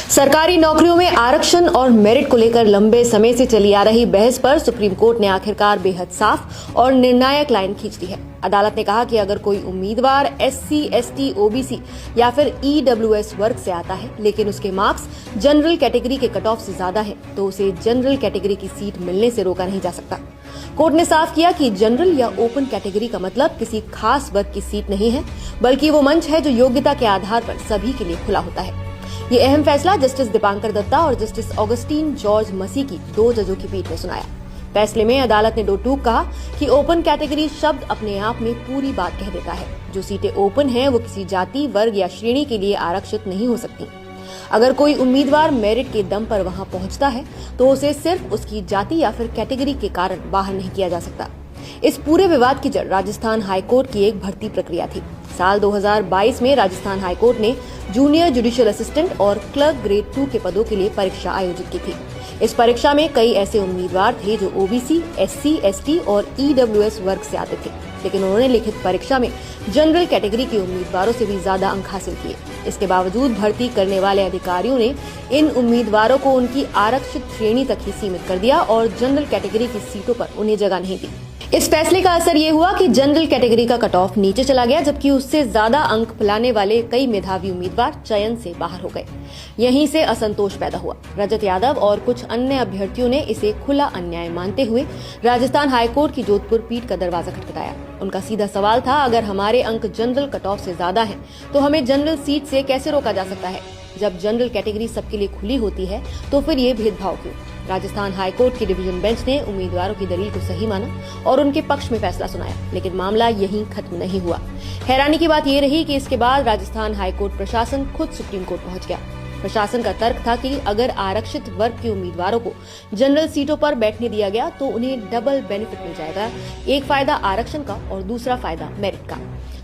सरकारी नौकरियों में आरक्षण और मेरिट को लेकर लंबे समय से चली आ रही बहस पर सुप्रीम कोर्ट ने आखिरकार बेहद साफ और निर्णायक लाइन खींच दी है। अदालत ने कहा कि अगर कोई उम्मीदवार एससी, एसटी, ओबीसी या फिर ईडब्ल्यूएस वर्ग से आता है लेकिन उसके मार्क्स जनरल कैटेगरी के कट ऑफ से ज्यादा है तो उसे जनरल कैटेगरी की सीट मिलने से रोका नहीं जा सकता। कोर्ट ने साफ किया कि जनरल या ओपन कैटेगरी का मतलब किसी खास वर्ग की सीट नहीं है, बल्कि वो मंच है जो योग्यता के आधार पर सभी के लिए खुला होता है। ये अहम फैसला जस्टिस दीपांकर दत्ता और जस्टिस ऑगस्टीन जॉर्ज मसी की 2 जजों की पीठ ने सुनाया। फैसले में अदालत ने दो टूक कहा कि ओपन कैटेगरी शब्द अपने आप में पूरी बात कह देता है। जो सीटें ओपन हैं वो किसी जाति, वर्ग या श्रेणी के लिए आरक्षित नहीं हो सकती। अगर कोई उम्मीदवार मेरिट के दम पर वहां पहुंचता है तो उसे सिर्फ उसकी जाति या फिर कैटेगरी के कारण बाहर नहीं किया जा सकता। इस पूरे विवाद की जड़ राजस्थान हाईकोर्ट की एक भर्ती प्रक्रिया थी। साल 2022 में राजस्थान हाईकोर्ट ने जूनियर जुडिशियल असिस्टेंट और क्लर्क ग्रेड 2 के पदों के लिए परीक्षा आयोजित की थी। इस परीक्षा में कई ऐसे उम्मीदवार थे जो ओबीसी, एससी, एसटी और ईडब्ल्यूएस वर्ग से आते थे, लेकिन उन्होंने लिखित परीक्षा में जनरल कैटेगरी के उम्मीदवारों से भी ज्यादा अंक हासिल किए। इसके बावजूद भर्ती करने वाले अधिकारियों ने इन उम्मीदवारों को उनकी आरक्षित श्रेणी तक ही सीमित कर दिया और जनरल कैटेगरी की सीटों पर उन्हें जगह नहीं दी। इस फैसले का असर ये हुआ कि जनरल कैटेगरी का कट ऑफ नीचे चला गया, जबकि उससे ज्यादा अंक लाने वाले कई मेधावी उम्मीदवार चयन से बाहर हो गए। यहीं से असंतोष पैदा हुआ। रजत यादव और कुछ अन्य अभ्यर्थियों ने इसे खुला अन्याय मानते हुए राजस्थान हाईकोर्ट की जोधपुर पीठ का दरवाजा खटखटाया। उनका सीधा सवाल था, अगर हमारे अंक जनरल कट ऑफ से ज्यादा हैं, तो हमें जनरल सीट से कैसे रोका जा सकता है? जब जनरल कैटेगरी सबके लिए खुली होती है तो फिर ये भेदभाव क्यों? राजस्थान हाईकोर्ट की डिवीजन बेंच ने उम्मीदवारों की दलील को सही माना और उनके पक्ष में फैसला सुनाया, लेकिन मामला यहीं खत्म नहीं हुआ। हैरानी की बात यह रही कि इसके बाद राजस्थान हाईकोर्ट प्रशासन खुद सुप्रीम कोर्ट पहुंच गया। प्रशासन का तर्क था कि अगर आरक्षित वर्ग के उम्मीदवारों को जनरल सीटों पर बैठने दिया गया तो उन्हें डबल बेनिफिट मिल जाएगा, एक फायदा आरक्षण का और दूसरा फायदा मेरिट का।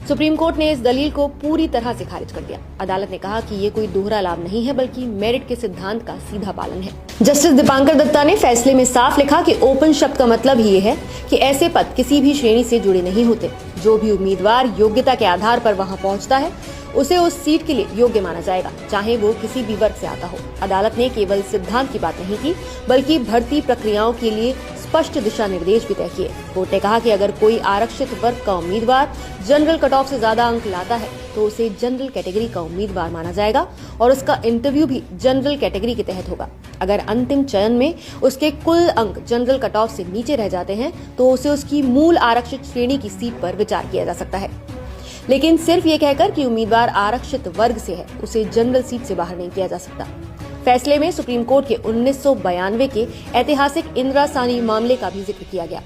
सुप्रीम कोर्ट ने इस दलील को पूरी तरह से खारिज कर दिया। अदालत ने कहा कि ये कोई दोहरा लाभ नहीं है, बल्कि मेरिट के सिद्धांत का सीधा पालन है। जस्टिस दीपांकर दत्ता ने फैसले में साफ लिखा कि ओपन शब्द का मतलब ये है कि ऐसे पद किसी भी श्रेणी से जुड़े नहीं होते। जो भी उम्मीदवार योग्यता के आधार पर वहां पहुंचता है उसे उस सीट के लिए योग्य माना जाएगा, चाहे वो किसी भी वर्ग से आता हो। अदालत ने केवल सिद्धांत की बात नहीं की, बल्कि भर्ती प्रक्रियाओं के लिए स्पष्ट दिशा निर्देश भी तय किए। कोर्ट ने कहा कि अगर कोई आरक्षित वर्ग का उम्मीदवार जनरल कट ऑफ से ज्यादा अंक लाता है तो उसे जनरल कैटेगरी का उम्मीदवार माना जाएगा और उसका इंटरव्यू भी जनरल कैटेगरी के तहत होगा। अगर अंतिम चयन में उसके कुल अंक जनरल कट ऑफ से नीचे रह जाते हैं तो उसे उसकी मूल आरक्षित श्रेणी की सीट पर विचार किया जा सकता है, लेकिन सिर्फ ये कहकर कि उम्मीदवार आरक्षित वर्ग से है उसे जनरल सीट से बाहर नहीं किया जा सकता। फैसले में सुप्रीम कोर्ट के 1992 के ऐतिहासिक इंदिरा साहनी मामले का भी जिक्र किया गया,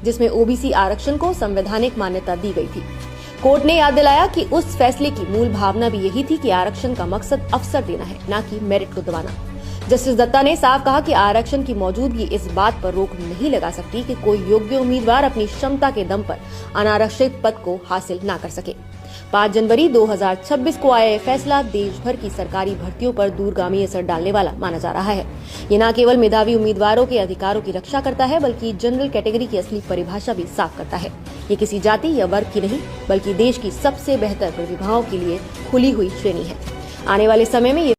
जिसमें ओबीसी आरक्षण को संवैधानिक मान्यता दी गई थी। कोर्ट ने याद दिलाया कि उस फैसले की मूल भावना भी यही थी कि आरक्षण का मकसद अवसर देना है, न कि मेरिट को दबाना। जस्टिस दत्ता ने साफ कहा कि आरक्षण की मौजूदगी इस बात पर रोक नहीं लगा सकती कि कोई योग्य उम्मीदवार अपनी क्षमता के दम पर अनारक्षित पद को हासिल न कर सके। 5 जनवरी 2026 को आया यह फैसला देश भर की सरकारी भर्तियों पर दूरगामी असर डालने वाला माना जा रहा है। ये न केवल मेधावी उम्मीदवारों के अधिकारों की रक्षा करता है, बल्कि जनरल कैटेगरी की असली परिभाषा भी साफ करता है। ये किसी जाति या वर्ग की नहीं, बल्कि देश की सबसे बेहतर प्रतिभाओं के लिए खुली हुई श्रेणी है। आने वाले समय में